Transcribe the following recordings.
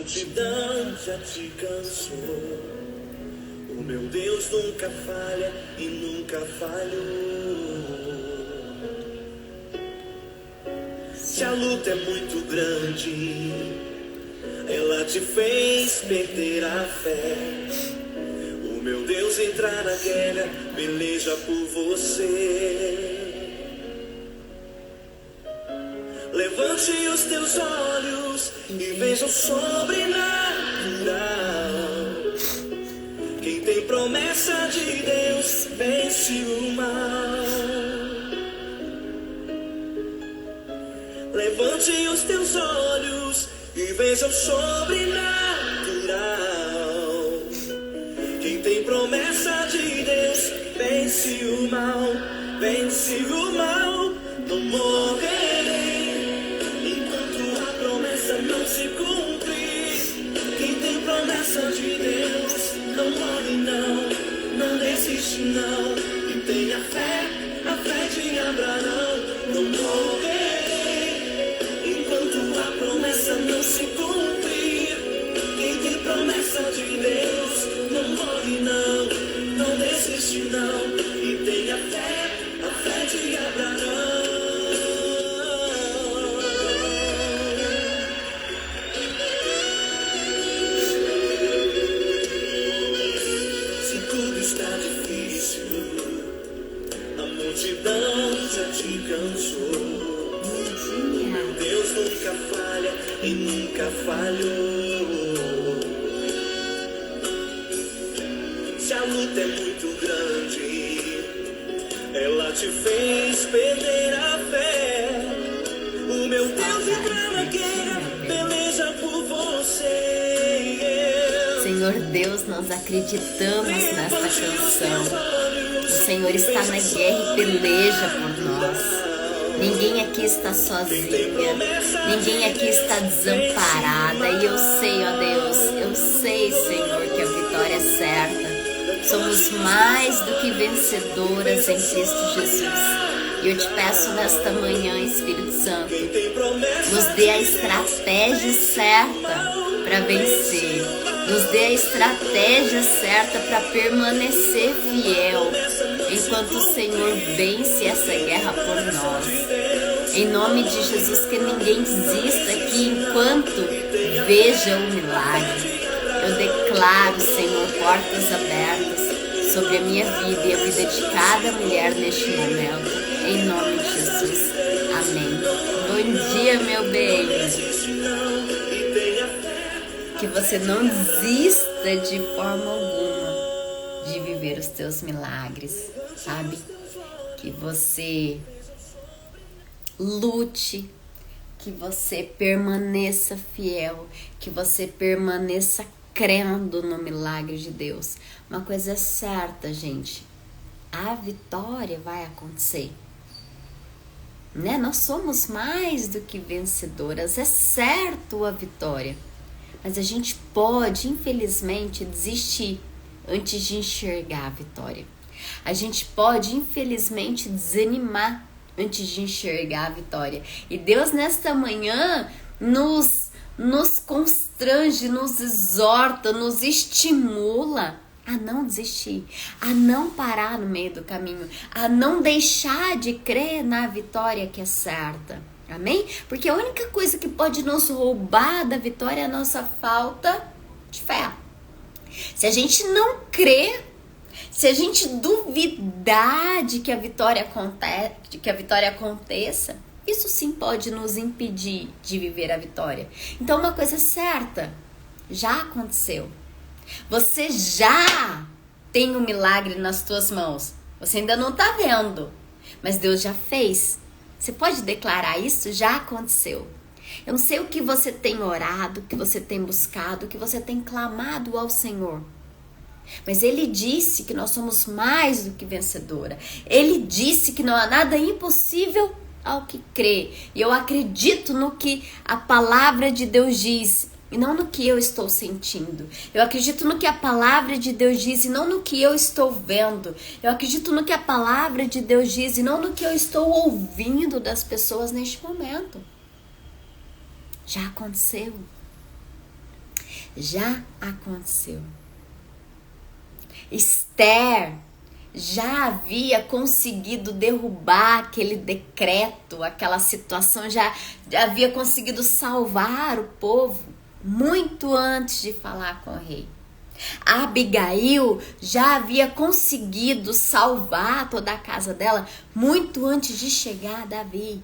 multidão já te cansou. O meu Deus nunca falha e nunca falhou. Se a luta é muito grande, ela te fez perder a fé. O meu Deus entrar na guerra, peleja por você. Levante os teus olhos e veja o sobrenatural. Quem tem promessa de Deus vence o mal. Levante os teus olhos e veja o sobrenatural. Quem tem promessa de Deus vence o mal. Vence o mal. Não morrerei enquanto a promessa não se cumprir. Quem tem promessa de Deus não morre não desiste não. E tenha fé, a fé de Abraão. Não morrerei enquanto a promessa não se cumprir. Quem tem promessa de Deus não morre não desiste não. E tenha fé, a fé de Abraão. Já te cansou. O meu Deus nunca falha e nunca falhou. Se a luta é muito grande, ela te fez perder a fé. O meu Deus entra na guerra, peleja por você. Senhor Deus, nós acreditamos nesta canção. O Senhor está na guerra e peleja por nós. Ninguém aqui está sozinha. Ninguém aqui está desamparada. E eu sei, ó Deus, eu sei, Senhor, que a vitória é certa. Somos mais do que vencedoras em Cristo Jesus. E eu te peço nesta manhã, Espírito Santo, nos dê a estratégia certa para vencer. Nos dê a estratégia certa para permanecer fiel, enquanto o Senhor vence essa guerra por nós. Em nome de Jesus, que ninguém desista aqui enquanto veja o milagre. Eu declaro, Senhor, portas abertas sobre a minha vida e a vida de cada mulher neste momento. Em nome de Jesus. Amém. Bom dia, meu bem. Que você não desista de forma alguma de viver os teus milagres, sabe? Que você lute, que você permaneça fiel, que você permaneça crendo no milagre de Deus. Uma coisa é certa, gente, a vitória vai acontecer, né? Nós somos mais do que vencedoras, é certo a vitória. Mas a gente pode, infelizmente, desistir antes de enxergar a vitória. A gente pode, infelizmente, desanimar antes de enxergar a vitória. E Deus, nesta manhã, nos constrange, nos exorta, nos estimula a não desistir, a não parar no meio do caminho, a não deixar de crer na vitória que é certa. Amém? Porque a única coisa que pode nos roubar da vitória é a nossa falta de fé. Se a gente não crer, se a gente duvidar de que a vitória aconteça, isso sim pode nos impedir de viver a vitória. Então, uma coisa é certa, já aconteceu. Você já tem um milagre nas tuas mãos. Você ainda não está vendo, mas Deus já fez. Você pode declarar isso? Já aconteceu. Eu não sei o que você tem orado, o que você tem buscado, o que você tem clamado ao Senhor. Mas Ele disse que nós somos mais do que vencedora. Ele disse que não há nada impossível ao que crê. E eu acredito no que a palavra de Deus diz e não no que eu estou sentindo. Eu acredito no que a palavra de Deus diz e não no que eu estou vendo. Eu acredito no que a palavra de Deus diz e não no que eu estou ouvindo das pessoas neste momento. Já aconteceu. já aconteceu. Esther já havia conseguido derrubar aquele decreto, aquela situação, já havia conseguido salvar o povo muito antes de falar com o rei. A Abigail já havia conseguido salvar toda a casa dela muito antes de chegar a Davi.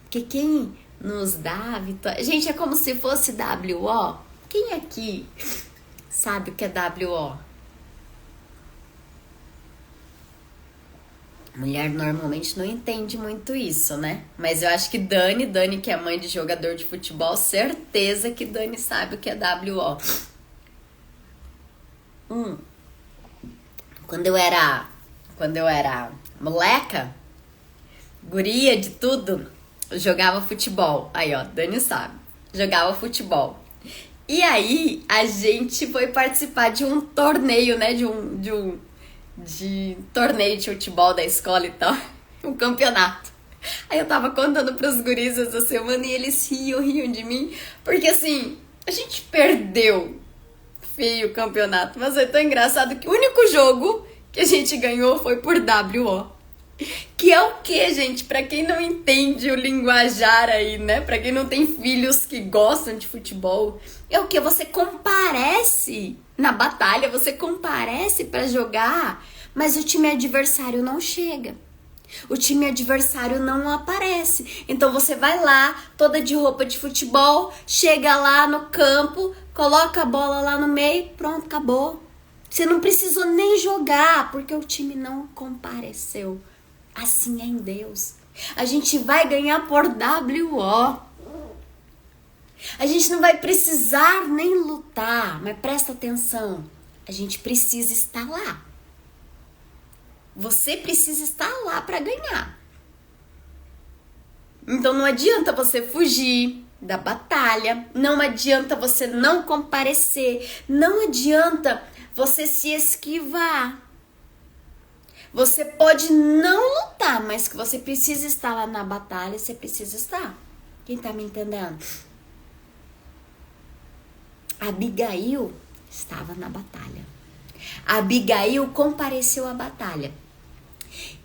Porque quem nos dá a vitória... Gente, é como se fosse WO. Quem aqui sabe o que é WO? Mulher normalmente não entende muito isso, né? Mas eu acho que Dani que é mãe de jogador de futebol, certeza que Dani sabe o que é WO. Quando eu era moleca, guria de tudo, eu jogava futebol. Aí, ó, Dani sabe. Jogava futebol. E aí, a gente foi participar de um torneio, né? De torneio de futebol da escola e tal. Um campeonato. Aí eu tava contando pros guris essa semana e eles riam de mim. Porque assim, a gente perdeu feio o campeonato. Mas foi tão engraçado que o único jogo que a gente ganhou foi por WO. Que é o que, gente? Pra quem não entende o linguajar aí, né? Pra quem não tem filhos que gostam de futebol, é o que? Você comparece na batalha, você comparece pra jogar, mas o time adversário não chega. O time adversário não aparece. Então você vai lá, toda de roupa de futebol, chega lá no campo, coloca a bola lá no meio, pronto, acabou. Você não precisou nem jogar, porque o time não compareceu. Assim é em Deus. A gente vai ganhar por WO. A gente não vai precisar nem lutar, mas presta atenção. A gente precisa estar lá. Você precisa estar lá para ganhar. Então não adianta você fugir da batalha, não adianta você não comparecer, não adianta você se esquivar. Você pode não lutar, mas que você precisa estar lá na batalha, você precisa estar. Quem tá me entendendo? Abigail estava na batalha. Abigail compareceu à batalha.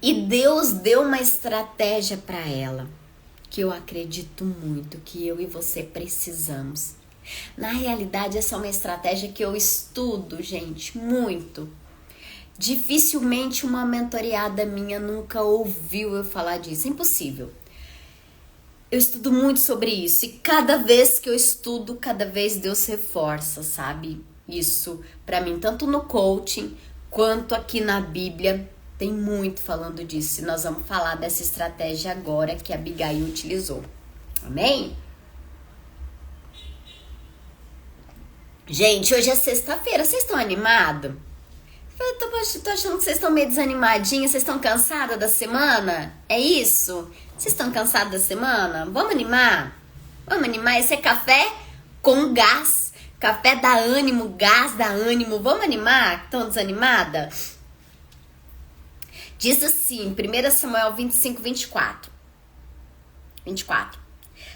E Deus deu uma estratégia para ela, que eu acredito muito que eu e você precisamos. Na realidade, essa é uma estratégia que eu estudo, gente, muito. Dificilmente uma mentoriada minha nunca ouviu eu falar disso. Impossível. Eu estudo muito sobre isso. E cada vez que eu estudo, cada vez Deus reforça, sabe? Isso pra mim, tanto no coaching quanto aqui na Bíblia. Tem muito falando disso. E nós vamos falar dessa estratégia agora que a Abigail utilizou. Amém? Gente, hoje é sexta-feira. Vocês estão animados? Eu tô achando que vocês estão meio desanimadinhos. Vocês estão cansados da semana? É isso? Vocês estão cansados da semana? Vamos animar? Vamos animar? Esse é café com gás. Café dá ânimo, gás dá ânimo. Vamos animar? Estão desanimadas? Diz assim, 1 Samuel 25, 24.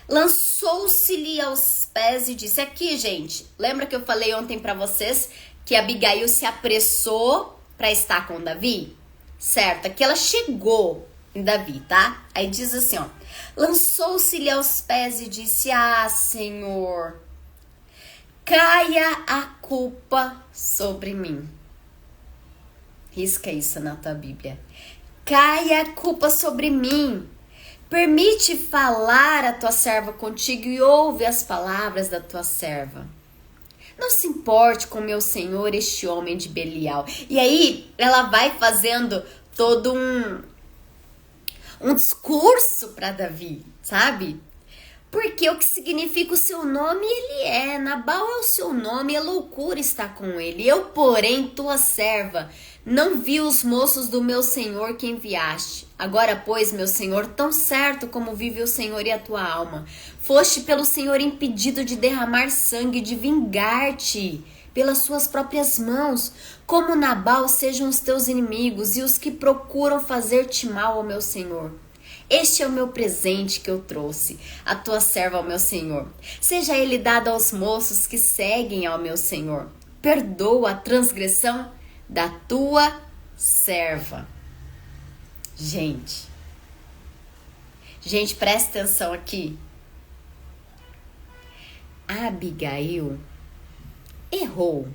Lançou-se-lhe aos pés e disse... Aqui, gente, lembra que eu falei ontem pra vocês que Abigail se apressou pra estar com Davi? Certo, aqui ela chegou em Davi, tá? Aí diz assim, ó. Lançou-se-lhe aos pés e disse... Ah, Senhor, caia a culpa sobre mim. Risca isso na tua Bíblia. Caia a culpa sobre mim. Permite falar a tua serva contigo e ouve as palavras da tua serva. Não se importe com meu senhor, este homem de Belial. E aí ela vai fazendo todo um discurso para Davi, sabe? Porque o que significa o seu nome, ele é. Nabal é o seu nome, a loucura está com ele. Eu, porém, tua serva, não vi os moços do meu senhor que enviaste. Agora, pois, meu senhor, tão certo como vive o Senhor e a tua alma, foste pelo Senhor impedido de derramar sangue, de vingar-te pelas suas próprias mãos. Como Nabal sejam os teus inimigos e os que procuram fazer-te mal, ó meu senhor. Este é o meu presente que eu trouxe, a tua serva ao meu senhor. Seja ele dado aos moços que seguem ao meu senhor. Perdoa a transgressão da tua serva. Gente, presta atenção aqui. Abigail errou.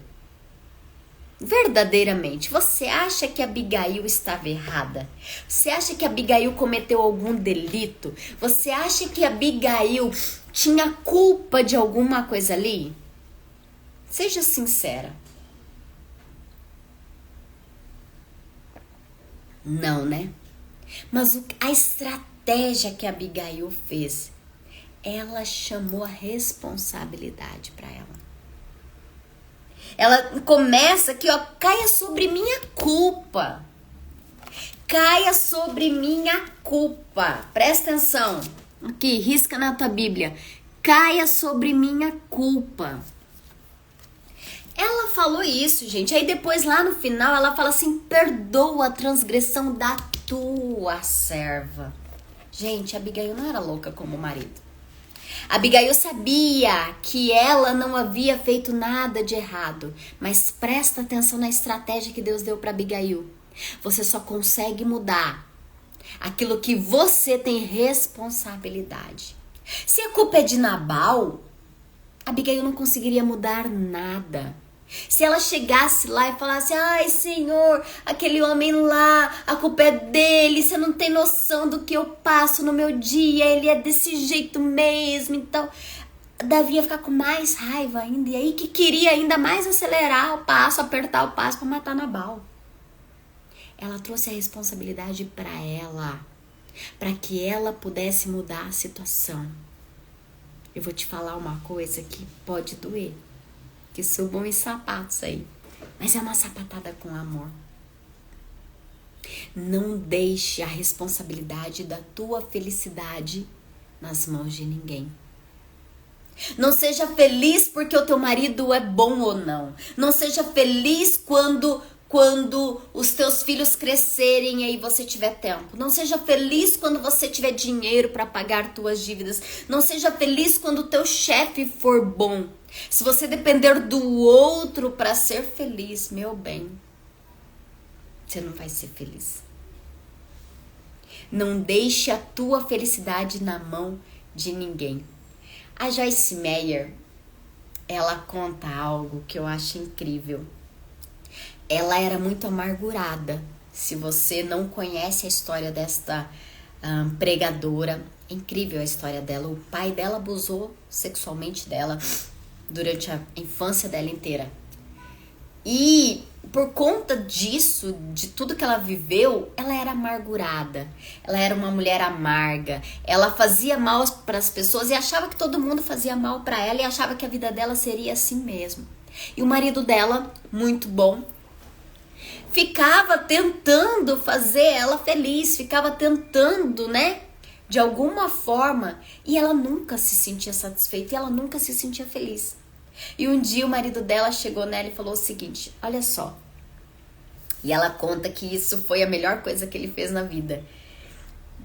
Verdadeiramente, você acha que Abigail estava errada? Você acha que Abigail cometeu algum delito? Você acha que Abigail tinha culpa de alguma coisa ali? Seja sincera. Não, né? Mas a estratégia que Abigail fez, ela chamou a responsabilidade para ela. Ela começa aqui, ó, caia sobre minha culpa. Caia sobre minha culpa. Presta atenção. Aqui, risca na tua Bíblia. Caia sobre minha culpa. Ela falou isso, gente. Aí depois, lá no final, ela fala assim, perdoa a transgressão da tua serva. Gente, Abigail não era louca como o marido. Abigail sabia que ela não havia feito nada de errado, mas presta atenção na estratégia que Deus deu para Abigail. Você só consegue mudar aquilo que você tem responsabilidade. Se a culpa é de Nabal, Abigail não conseguiria mudar nada. Se ela chegasse lá e falasse, ai Senhor, aquele homem lá, a culpa é dele, você não tem noção do que eu passo no meu dia, ele é desse jeito mesmo. Então, Davi ia ficar com mais raiva ainda, e aí que queria ainda mais acelerar o passo, apertar o passo para matar Nabal. Ela trouxe a responsabilidade para ela, para que ela pudesse mudar a situação. Eu vou te falar uma coisa que pode doer. Que subam os sapatos aí. Mas é uma sapatada com amor. Não deixe a responsabilidade da tua felicidade nas mãos de ninguém. Não seja feliz porque o teu marido é bom ou não. Não seja feliz quando os teus filhos crescerem e aí você tiver tempo. Não seja feliz quando você tiver dinheiro para pagar tuas dívidas. Não seja feliz quando o teu chefe for bom. Se você depender do outro para ser feliz, meu bem, você não vai ser feliz. Não deixe a tua felicidade na mão de ninguém. A Joyce Meyer, ela conta algo que eu acho incrível. Ela era muito amargurada. Se você não conhece a história desta pregadora, é incrível a história dela. O pai dela abusou sexualmente dela durante a infância dela inteira. E por conta disso, de tudo que ela viveu, ela era amargurada. Ela era uma mulher amarga. Ela fazia mal para as pessoas e achava que todo mundo fazia mal para ela e achava que a vida dela seria assim mesmo. E o marido dela, muito bom, ficava tentando fazer ela feliz, ficava tentando, né? De alguma forma, e ela nunca se sentia satisfeita e ela nunca se sentia feliz. E um dia o marido dela chegou nela e falou o seguinte, olha só. E ela conta que isso foi a melhor coisa que ele fez na vida.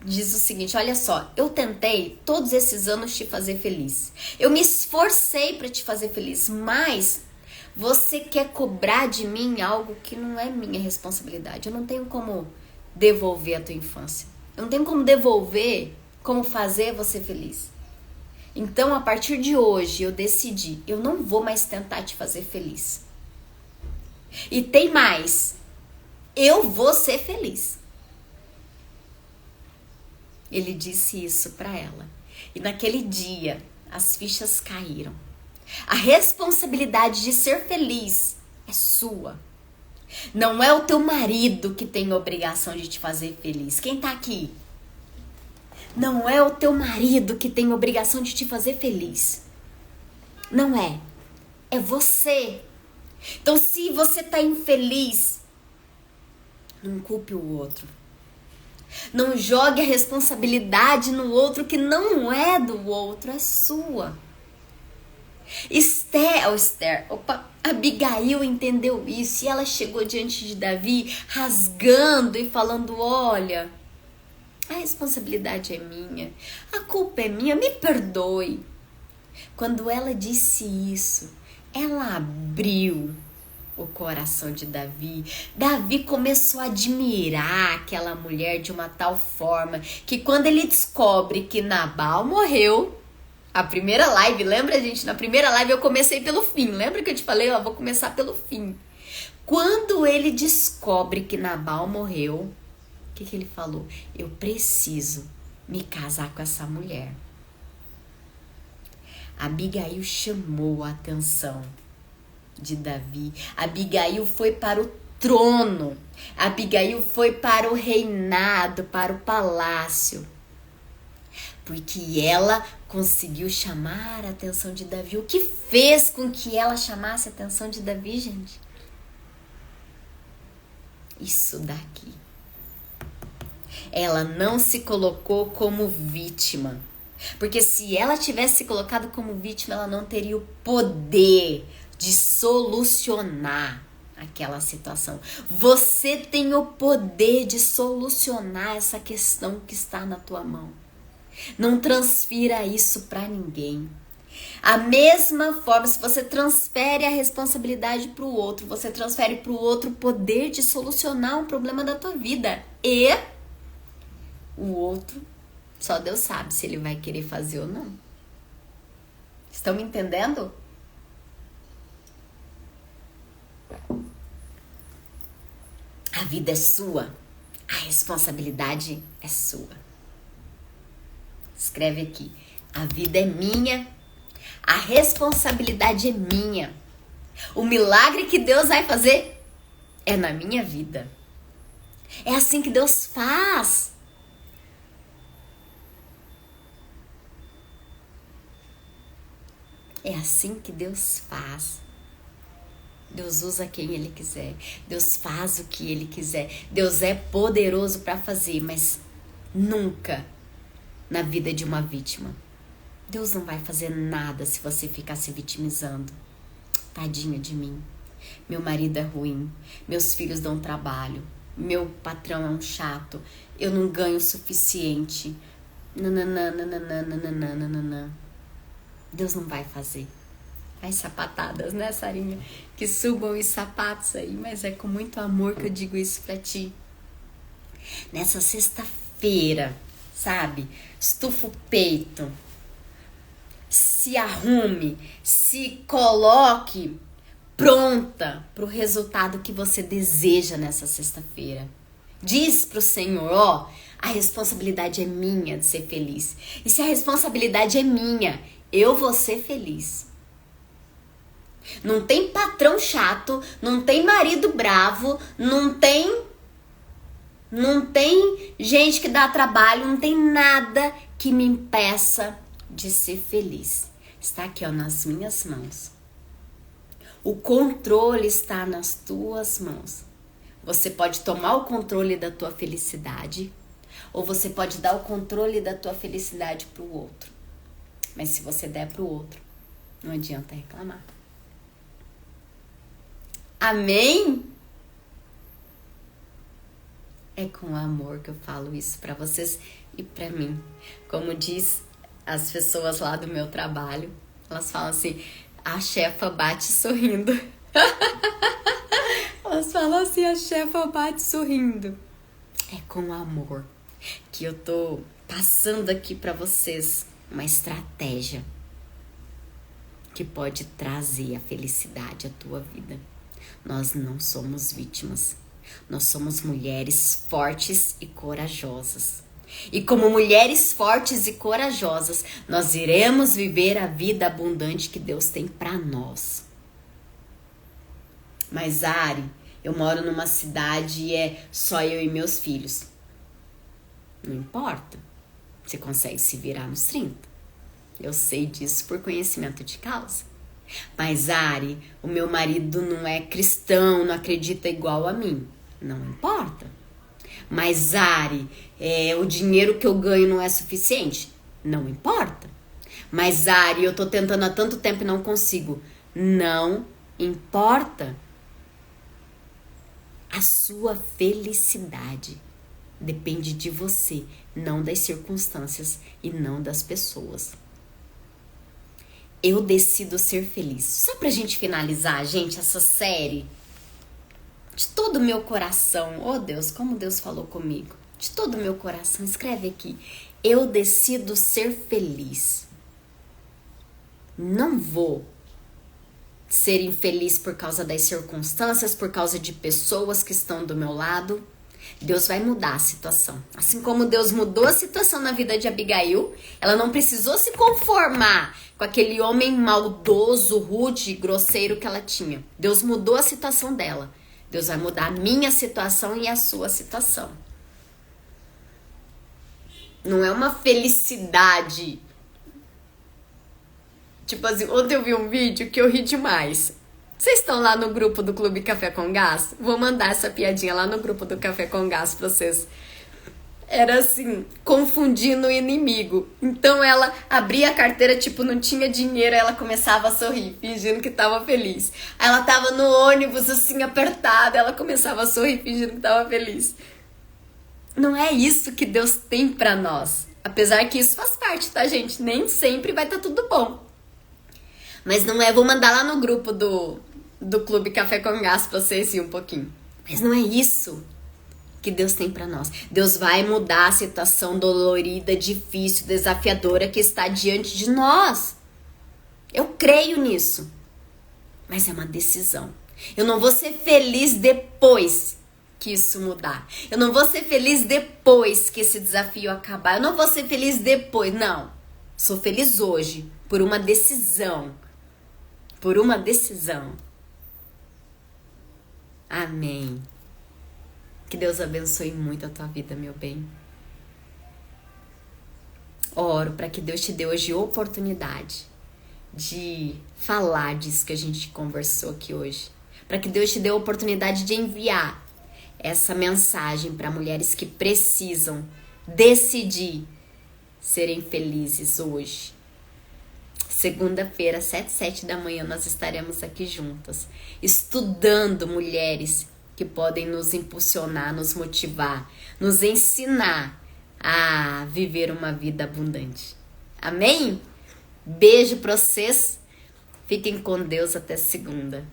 Diz o seguinte, olha só, eu tentei todos esses anos te fazer feliz. Eu me esforcei para te fazer feliz, mas você quer cobrar de mim algo que não é minha responsabilidade. Eu não tenho como devolver a tua infância. Eu não tenho como devolver, como fazer você feliz. Então, a partir de hoje, eu decidi, eu não vou mais tentar te fazer feliz. E tem mais, eu vou ser feliz. Ele disse isso para ela. E naquele dia, as fichas caíram. A responsabilidade de ser feliz é sua. Não é o teu marido que tem a obrigação de te fazer feliz. Quem tá aqui? Não é o teu marido que tem a obrigação de te fazer feliz. Não é. É você. Então, se você tá infeliz, não culpe o outro. Não jogue a responsabilidade no outro que não é do outro, é sua. Abigail entendeu isso e ela chegou diante de Davi rasgando e falando, olha, A responsabilidade é minha. A culpa é minha. Me perdoe. Quando ela disse isso, ela abriu o coração de Davi. Davi começou a admirar aquela mulher de uma tal forma que quando ele descobre que Nabal morreu, a primeira live, lembra, gente? Na primeira live eu comecei pelo fim. Lembra que eu te falei? Ó, vou começar pelo fim. Quando ele descobre que Nabal morreu, o que ele falou? Eu preciso me casar com essa mulher. Abigail chamou a atenção de Davi. Abigail foi para o trono. Abigail foi para o reinado, para o palácio. Porque ela conseguiu chamar a atenção de Davi. O que fez com que ela chamasse a atenção de Davi, gente? Isso daqui. Ela não se colocou como vítima. Porque se ela tivesse se colocado como vítima, ela não teria o poder de solucionar aquela situação. Você tem o poder de solucionar essa questão que está na tua mão. Não transfira isso para ninguém. A mesma forma, se você transfere a responsabilidade para o outro, você transfere para o outro o poder de solucionar um problema da tua vida. E o outro, só Deus sabe se ele vai querer fazer ou não. Estão me entendendo? A vida é sua, a responsabilidade é sua. Escreve aqui, a vida é minha, a responsabilidade é minha. O milagre que Deus vai fazer é na minha vida. É assim que Deus faz. É assim que Deus faz. Deus usa quem Ele quiser. Deus faz o que Ele quiser. Deus é poderoso para fazer, mas nunca na vida de uma vítima. Deus não vai fazer nada se você ficar se vitimizando. Tadinha de mim. Meu marido é ruim. Meus filhos dão trabalho. Meu patrão é um chato. Eu não ganho o suficiente. Nananana. Deus não vai fazer. As sapatadas, né, Sarinha? Que subam os sapatos aí, mas é com muito amor que eu digo isso pra ti. Nessa sexta-feira, sabe? Estufa o peito. Se arrume, se coloque pronta pro resultado que você deseja nessa sexta-feira. Diz pro Senhor, ó, a responsabilidade é minha de ser feliz. E se a responsabilidade é minha, eu vou ser feliz. Não tem patrão chato, não tem marido bravo, não tem gente que dá trabalho, não tem nada que me impeça de ser feliz. Está aqui, ó, nas minhas mãos. O controle está nas tuas mãos. Você pode tomar o controle da tua felicidade, ou você pode dar o controle da tua felicidade para o outro. Mas se você der para o outro, não adianta reclamar. Amém? É com amor que eu falo isso para vocês e para mim. Como diz as pessoas lá do meu trabalho, elas falam assim, a chefa bate sorrindo. Elas falam assim, a chefa bate sorrindo. É com amor que eu tô passando aqui para vocês uma estratégia que pode trazer a felicidade à tua vida. Nós não somos vítimas. Nós somos mulheres fortes e corajosas. E como mulheres fortes e corajosas, nós iremos viver a vida abundante que Deus tem para nós. Mas, Ari, eu moro numa cidade e é só eu e meus filhos. Não importa. Você consegue se virar nos 30. Eu sei disso por conhecimento de causa. Mas, Ari, o meu marido não é cristão, não acredita igual a mim. Não importa. Mas, Ari, o dinheiro que eu ganho não é suficiente. Não importa. Mas, Ari, eu tô tentando há tanto tempo e não consigo. Não importa. A sua felicidade Depende de você, não das circunstâncias e não das pessoas. Eu decido ser feliz. Só pra gente finalizar, gente, essa série. De todo o meu coração. Oh, Deus, como Deus falou comigo. De todo o meu coração, escreve aqui. Eu decido ser feliz. Não vou ser infeliz por causa das circunstâncias, por causa de pessoas que estão do meu lado. Deus vai mudar a situação. Assim como Deus mudou a situação na vida de Abigail, ela não precisou se conformar com aquele homem maldoso, rude, grosseiro que ela tinha. Deus mudou a situação dela. Deus vai mudar a minha situação e a sua situação. Não é uma felicidade. Tipo assim, ontem eu vi um vídeo que eu ri demais. Vocês estão lá no grupo do Clube Café com Gás? Vou mandar essa piadinha lá no grupo do Café com Gás pra vocês. Era assim, confundindo o inimigo. Então ela abria a carteira, tipo, não tinha dinheiro, aí ela começava a sorrir, fingindo que tava feliz. Aí ela tava no ônibus, assim, apertada, ela começava a sorrir, fingindo que tava feliz. Não é isso que Deus tem pra nós. Apesar que isso faz parte, tá, gente? Nem sempre vai estar tudo bom. Mas não é, vou mandar lá no grupo do Clube Café com Gás pra vocês rir um pouquinho. Mas não é isso que Deus tem pra nós. Deus vai mudar a situação dolorida, difícil, desafiadora que está diante de nós. Eu creio nisso. Mas é uma decisão. Eu não vou ser feliz depois que isso mudar. Eu não vou ser feliz depois que esse desafio acabar. Eu não vou ser feliz depois. Não. Sou feliz hoje por uma decisão. Por uma decisão. Amém. Que Deus abençoe muito a tua vida, meu bem. Oro para que Deus te dê hoje oportunidade de falar disso que a gente conversou aqui hoje. Para que Deus te dê a oportunidade de enviar essa mensagem para mulheres que precisam decidir serem felizes hoje. Segunda-feira, 7h da manhã, nós estaremos aqui juntas, estudando mulheres que podem nos impulsionar, nos motivar, nos ensinar a viver uma vida abundante. Amém? Beijo para vocês. Fiquem com Deus até segunda.